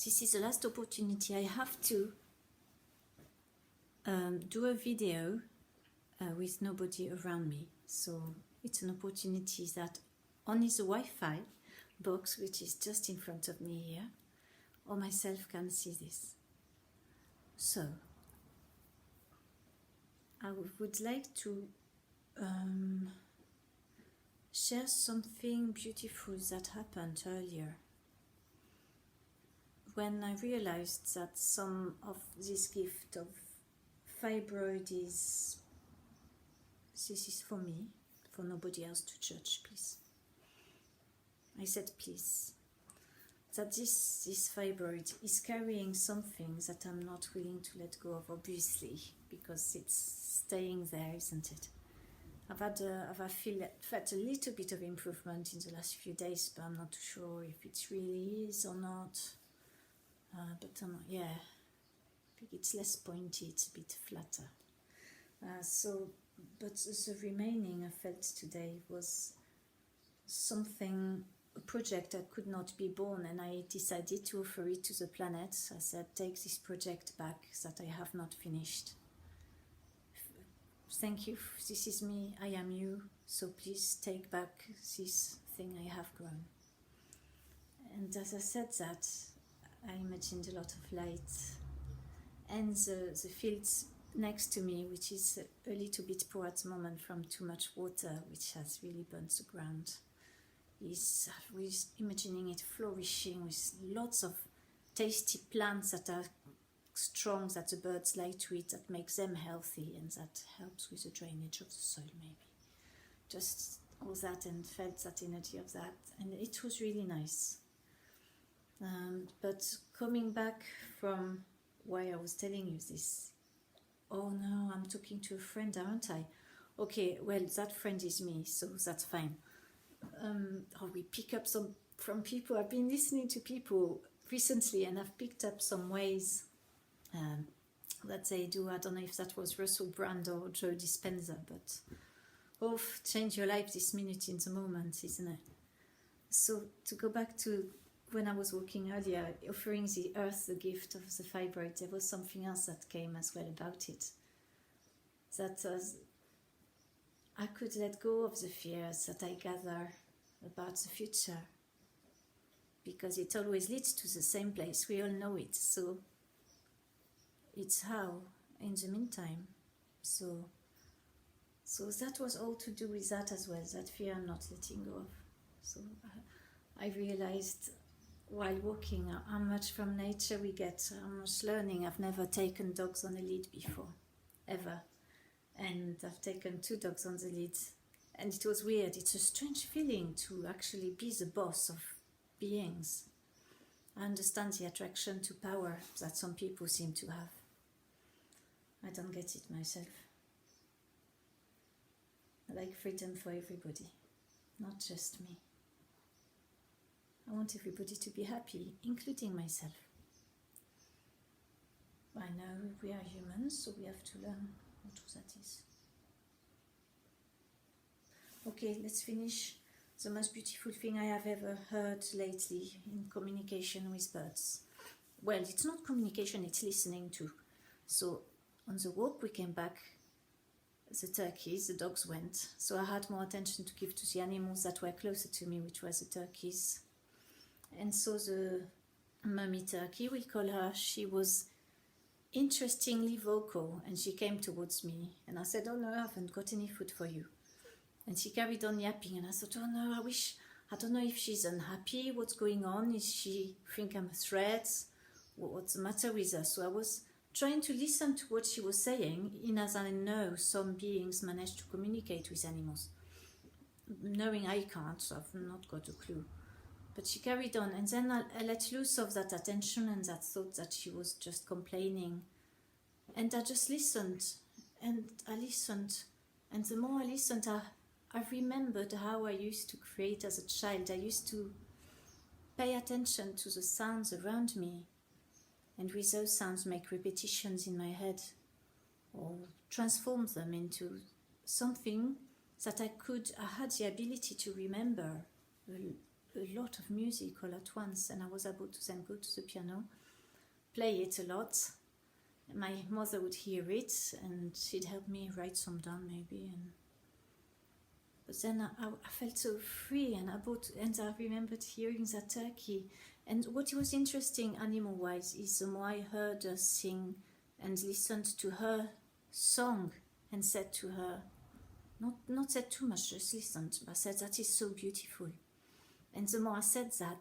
this is the last opportunity I have to do a video with nobody around me. So it's an opportunity that only the Wi-Fi box, which is just in front of me here, or myself can see this. So I would like to share something beautiful that happened earlier when I realized that some of this gift of fibroid this is for me, for nobody else to judge, please. I said please, that this fibroid is carrying something that I'm not willing to let go of, obviously, because it's staying there, isn't it? I've felt a little bit of improvement in the last few days, but I'm not too sure if it really is or not. But yeah, I think it's less pointy, it's a bit flatter. But the remaining I felt today was something, a project that could not be born, and I decided to offer it to the planet. I said, take this project back that I have not finished. Thank you, this is me, I am you, so please take back this thing I have grown. And as I said that, I imagined a lot of light, and the fields next to me, which is a little bit poor at the moment from too much water, which has really burnt the ground, is imagining it flourishing with lots of tasty plants that are strong, that the birds like to eat, that makes them healthy, and that helps with the drainage of the soil, maybe. Just all that, and felt that energy of that, and it was really nice. But coming back from why I was telling you this, oh no, I'm talking to a friend, aren't I? Okay, well, that friend is me, so that's fine. We pick up some from people. I've been listening to people recently, and I've picked up some ways that they do. I don't know if that was Russell Brand or Joe Dispenza, but change your life this minute in the moment, isn't it? So to go back to when I was walking earlier, offering the earth the gift of the fibroid, there was something else that came as well about it. That I could let go of the fears that I gather about the future, because it always leads to the same place. We all know it, so it's how in the meantime. So that was all to do with that as well, that fear I'm not letting go of. So I realized while walking how much from nature we get, how much learning. I've never taken dogs on a lead before, ever. And I've taken 2 dogs on the lead, and it was weird. It's a strange feeling to actually be the boss of beings. I understand the attraction to power that some people seem to have. I don't get it myself. I like freedom for everybody, not just me. I want everybody to be happy, including myself. I know we are humans, so we have to learn what that is. Okay, let's finish. The most beautiful thing I have ever heard lately in communication with birds. Well, it's not communication, it's listening too. So on the walk we came back, the turkeys, the dogs went. So I had more attention to give to the animals that were closer to me, which was the turkeys. And so the mummy turkey, we call her, she was interestingly vocal, and she came towards me, and I said, oh no, I haven't got any food for you. And she carried on yapping, and I thought, oh no, I don't know if she's unhappy, what's going on, is she think I'm a threat, what's the matter with her? So I was trying to listen to what she was saying, in as I know some beings manage to communicate with animals. Knowing I can't, so I've not got a clue. But she carried on, and then I let loose of that attention and that thought that she was just complaining. And I just listened, and I listened. And the more I listened, I remembered how I used to create as a child. I used to pay attention to the sounds around me, and with those sounds make repetitions in my head, or transform them into something that I had the ability to remember, a a lot of music all at once, and I was able to then go to the piano, play it a lot. My mother would hear it, and she'd help me write some down maybe. But then I felt so free, and I remembered hearing that turkey. And what was interesting animal-wise is the more I heard her sing and listened to her song and said to her, not said too much, just listened, but said, that is so beautiful. And the more I said that,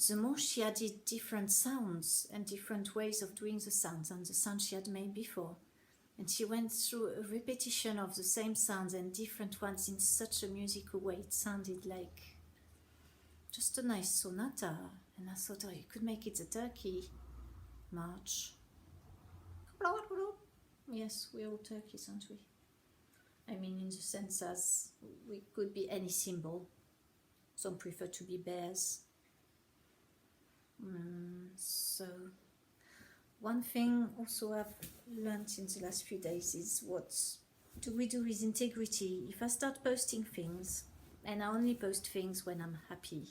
the more she added different sounds and different ways of doing the sounds and the sounds she had made before. And she went through a repetition of the same sounds and different ones in such a musical way. It sounded like just a nice sonata. And I thought, oh, you could make it a turkey march. Yes, we're all turkeys, aren't we? I mean, in the sense as we could be any symbol. Some prefer to be bears. So one thing also I've learned in the last few days is what do we do with integrity. If I start posting things, and I only post things when I'm happy.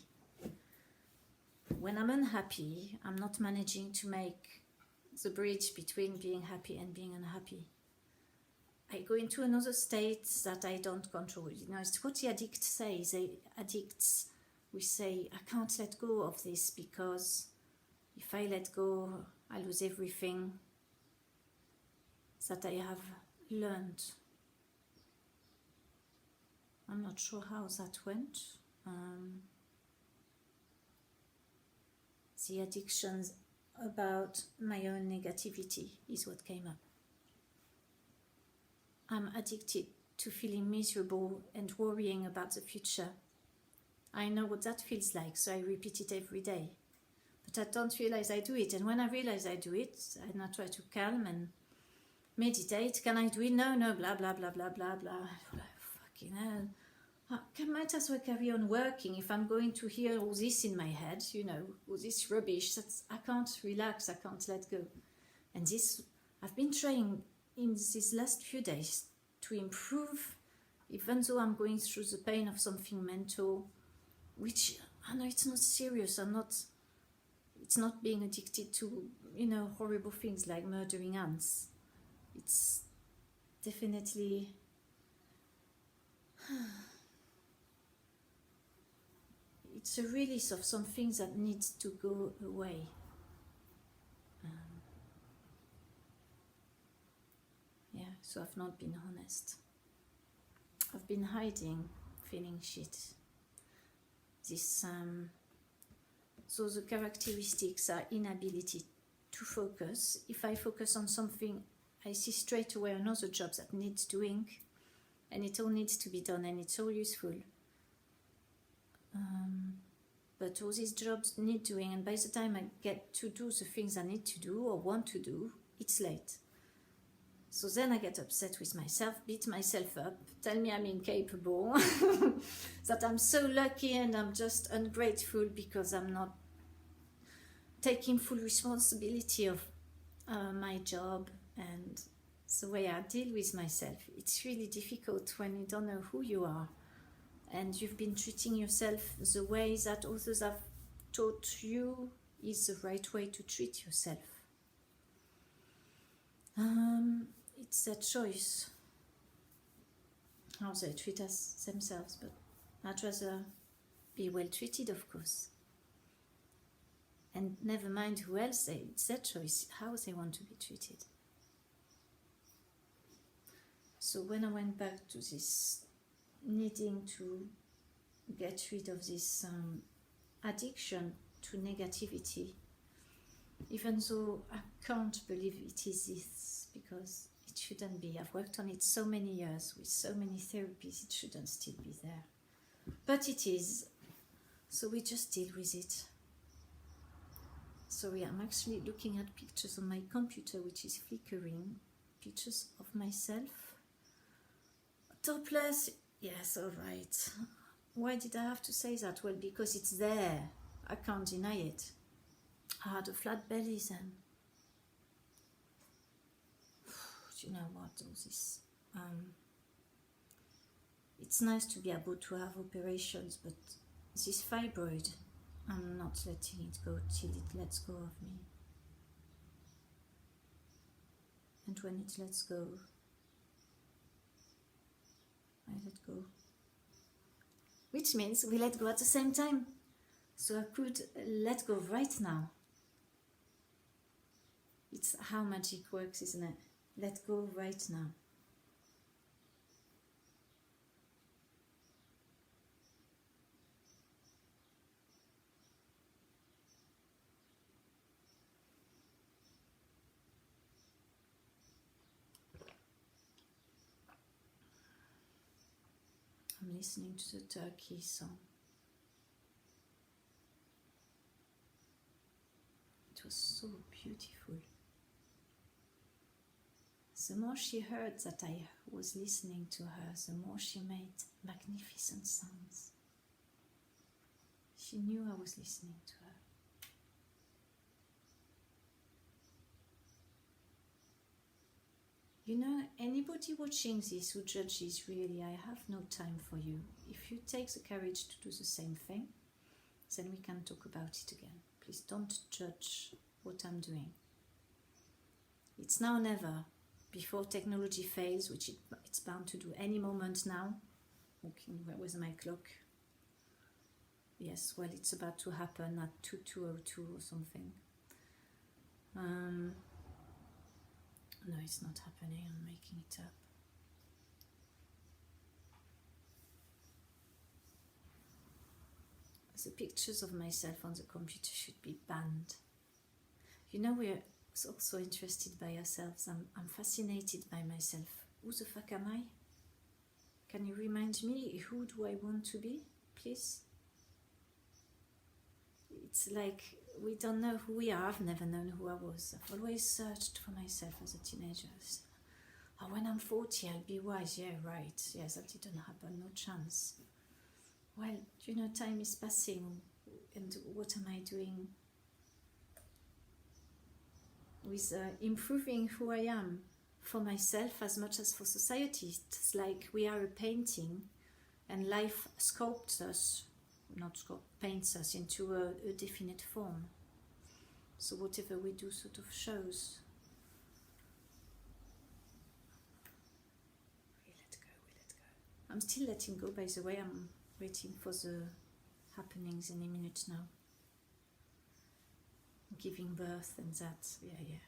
When I'm unhappy, I'm not managing to make the bridge between being happy and being unhappy. I go into another state that I don't control. You know, it's what the addict says. Addicts, we say, I can't let go of this because if I let go, I lose everything that I have learned. I'm not sure how that went. The addictions about my own negativity is what came up. I'm addicted to feeling miserable and worrying about the future. I know what that feels like, so I repeat it every day. But I don't realize I do it. And when I realize I do it, and I try to calm and meditate. Can I do it? No, blah, blah, blah, blah, blah, blah. Fucking hell. I might as well carry on working if I'm going to hear all this in my head, you know, all this rubbish. I can't relax, I can't let go. And this, I've been trying in these last few days to improve, even though I'm going through the pain of something mental, which I know it's not serious. It's not being addicted to, you know, horrible things like murdering ants. It's definitely it's a release of some things that needs to go away. So I've not been honest. I've been hiding, feeling shit. So the characteristics are inability to focus. If I focus on something, I see straight away another job that needs doing, and it all needs to be done, and it's all useful. But all these jobs need doing, and by the time I get to do the things I need to do or want to do, it's late. So then I get upset with myself, beat myself up, tell me I'm incapable, that I'm so lucky and I'm just ungrateful because I'm not taking full responsibility of my job and the way I deal with myself. It's really difficult when you don't know who you are and you've been treating yourself the way that others have taught you is the right way to treat yourself. It's a choice how they treat us themselves, but I'd rather be well treated, of course. And never mind who else, it's their choice how they want to be treated. So when I went back to this needing to get rid of this addiction to negativity, even though I can't believe it is this, because it shouldn't be. I've worked on it so many years with so many therapies, it shouldn't still be there. But it is, so we just deal with it. Sorry, I'm actually looking at pictures on my computer, which is flickering. Pictures of myself. Topless, yes, all right. Why did I have to say that? Well, because it's there. I can't deny it. I had a flat belly then. You know what, all this. It's nice to be able to have operations, but this fibroid, I'm not letting it go till it lets go of me. And when it lets go, I let go. Which means we let go at the same time. So I could let go right now. It's how magic works, isn't it? Let go right now. I'm listening to the turkey song. It was so beautiful. The more she heard that I was listening to her, the more she made magnificent sounds. She knew I was listening to her. You know, anybody watching this who judges, really, I have no time for you. If you take the courage to do the same thing, then we can talk about it again. Please don't judge what I'm doing. It's now or never. Before technology fails, which it's bound to do any moment now. Okay, where was my clock? Yes, well, it's about to happen at 22:02 or something. No, it's not happening. I'm making it up. The pictures of myself on the computer should be banned. You know, we're also interested by ourselves. I'm fascinated by myself. Who the fuck am I? Can you remind me, who do I want to be, please? It's like we don't know who we are. I've never known who I was. I've always searched for myself as a teenager. Oh, when I'm 40, I'll be wise. Yeah, right. Yes, that didn't happen. No chance. Well, you know, time is passing. And what am I doing with improving who I am for myself as much as for society? It's like we are a painting and life sculpts us, paints us into a definite form. So whatever we do sort of shows. We let go. I'm still letting go, by the way. I'm waiting for the happenings any minute now. Giving birth and that, yeah.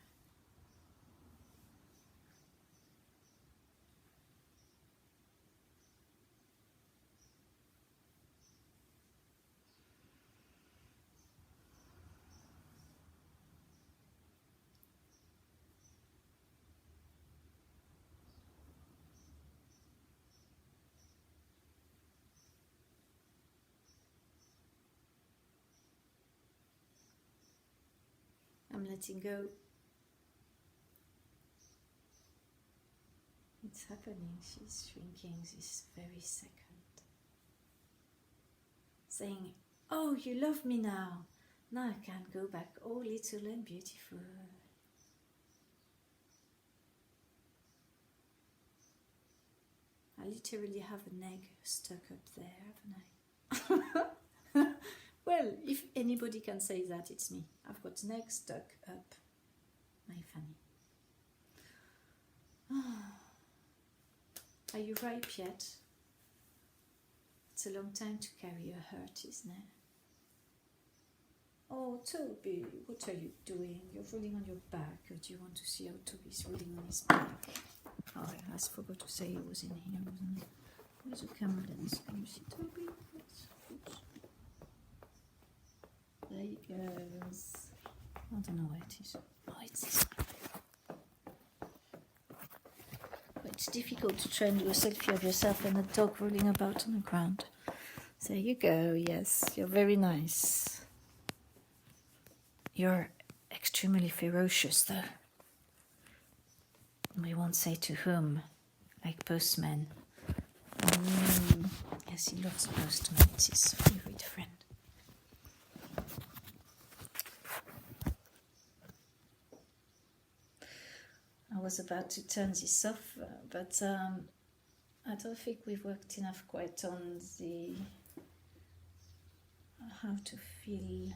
I'm letting go. It's happening. She's shrinking this very second. Saying, oh, you love me now. Now I can go back all little and beautiful. I literally have an egg stuck up there, haven't I? Well, if anybody can say that, it's me. I've got an egg stuck up my fanny. Are you ripe yet? It's a long time to carry a hurt, isn't it? Oh, Toby, what are you doing? You're rolling on your back. Or do you want to see how Toby's rolling on his back? Oh, I forgot to say he was in here, wasn't he? Where's the camera lens? Can you see Toby? Oops. There he goes. I don't know where it is. Oh, it's this one. It's difficult to try and do a selfie of yourself and a dog rolling about on the ground. There you go. Yes, you're very nice. You're extremely ferocious, though. We won't say to whom, like postman. Yes, he loves postman. It's his favorite friend. I was about to turn this off, but I don't think we've worked enough quite on the how to feel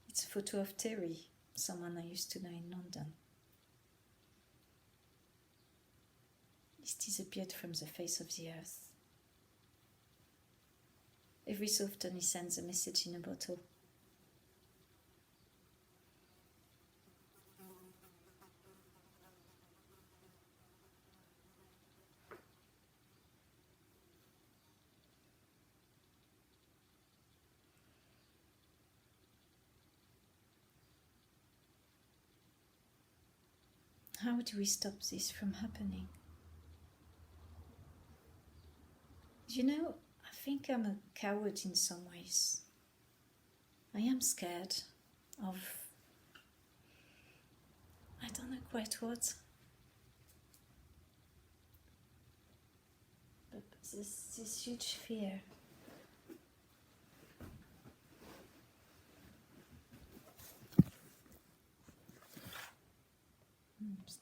it's a photo of Terry, someone I used to know in London. He's disappeared from the face of the earth. Every so often he sends a message in a bottle. How do we stop this from happening? You know, I think I'm a coward in some ways. I am scared of, I don't know quite what, but this huge fear.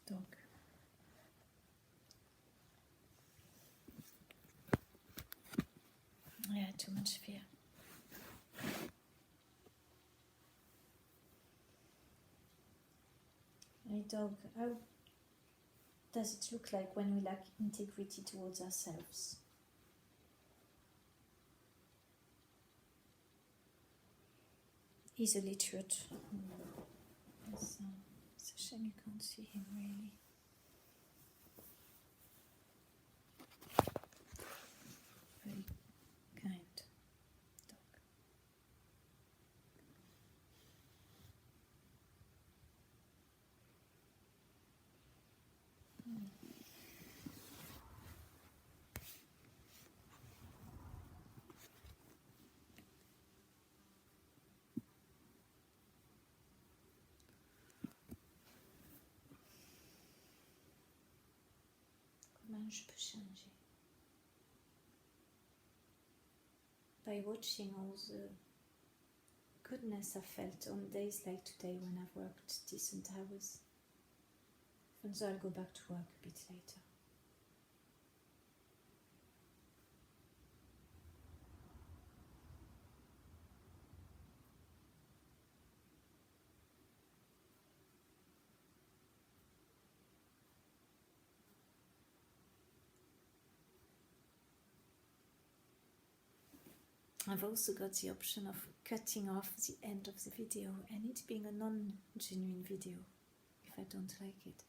Dog. Yeah, too much fear. Hey dog, how does it look like when we lack integrity towards ourselves? He's illiterate. It's a shame you can't see him really. Very kind dog. Comment je peux changer? By watching all the goodness I felt on days like today when I've worked decent hours. And so I'll go back to work a bit later. I've also got the option of cutting off the end of the video and it being a non-genuine video if I don't like it.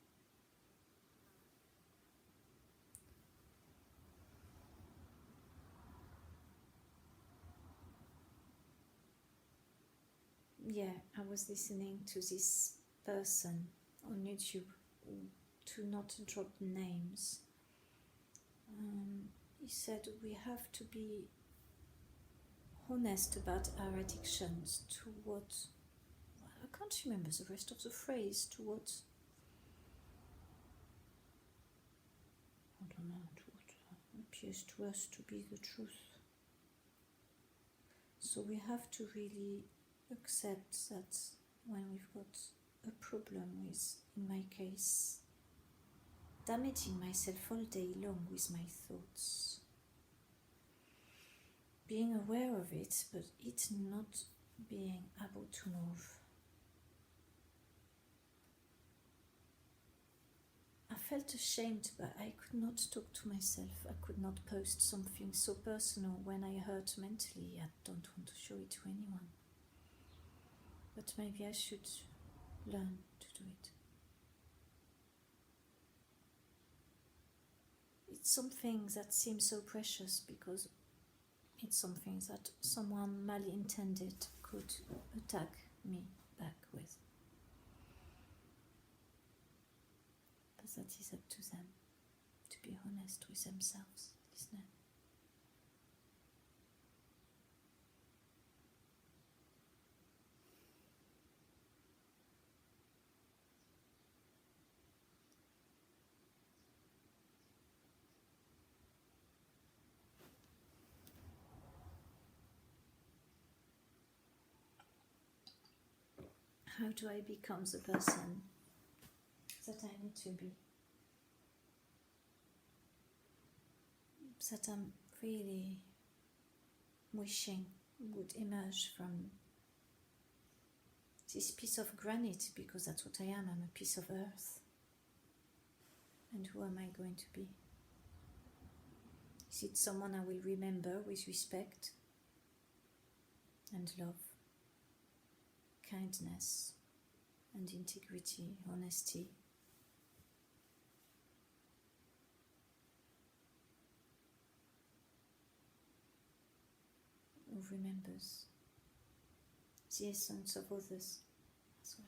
Yeah, I was listening to this person on YouTube, to not drop names. He said we have to be honest about our addictions to what, I can't remember the rest of the phrase, to what, I don't know, to what appears to us to be the truth. So we have to really accept that when we've got a problem with, in my case, damaging myself all day long with my thoughts, being aware of it, but it not being able to move. I felt ashamed, but I could not talk to myself. I could not post something so personal when I hurt mentally. I don't want to show it to anyone. But maybe I should learn to do it. It's something that seems so precious because it's something that someone malintended could attack me back with. But that is up to them to be honest with themselves, isn't it? How do I become the person that I need to be? that I'm really wishing would emerge from this piece of granite, because that's what I am. I'm a piece of earth. And who am I going to be? Is it someone I will remember with respect and love, kindness and integrity, honesty? Who remembers the essence of others as well?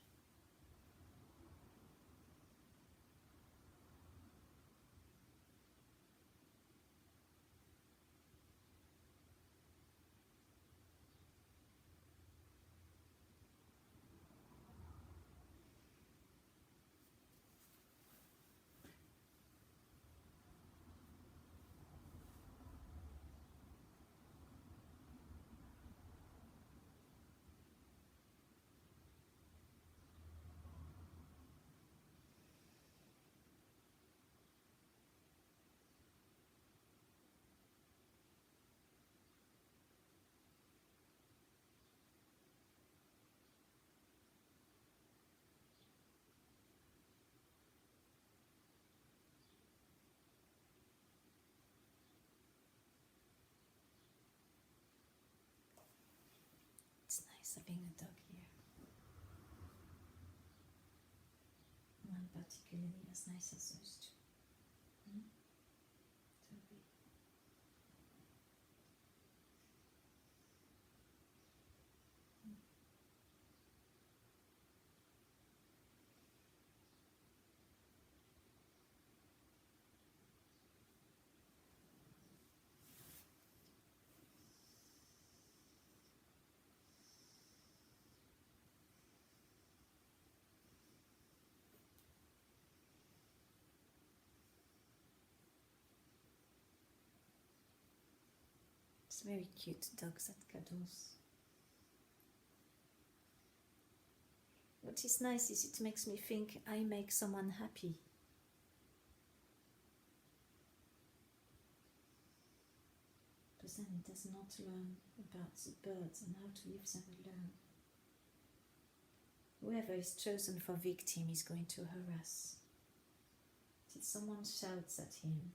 It's nice having a dog here. One particularly as nice as those two. Toby. It's very cute, dogs that cuddles. What is nice is it makes me think I make someone happy. But then it does not learn about the birds and how to leave them alone. Whoever is chosen for victim is going to harass. Till someone shouts at him.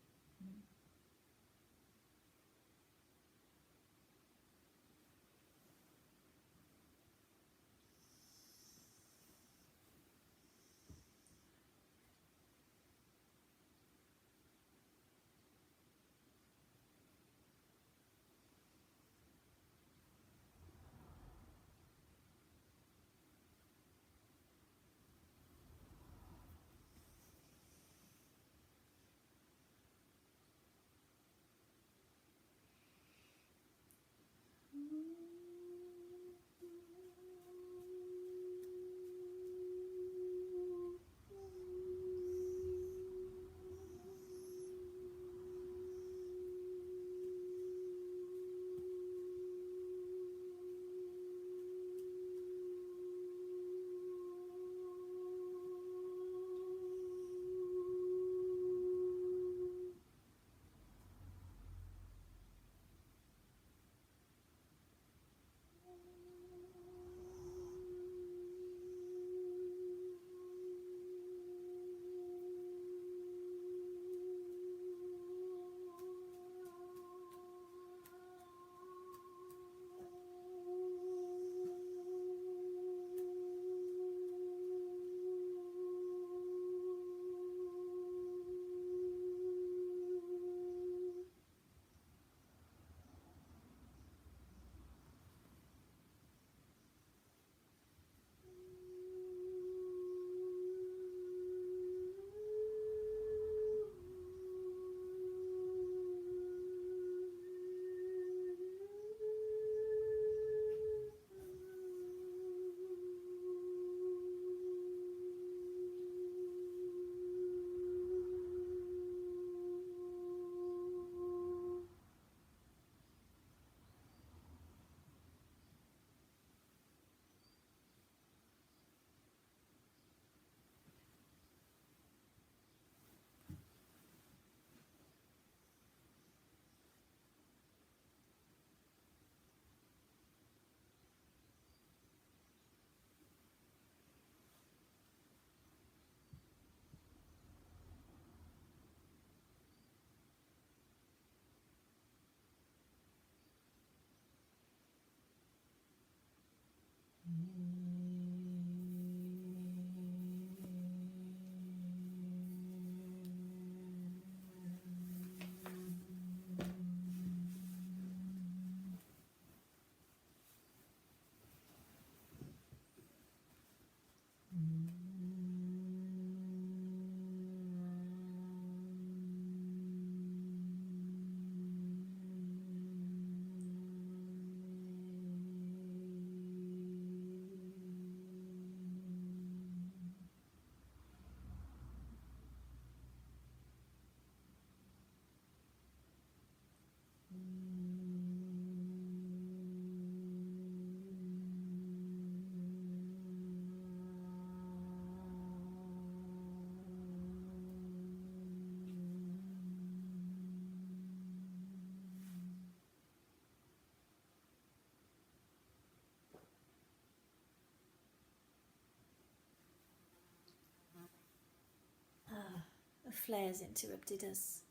flares interrupted us.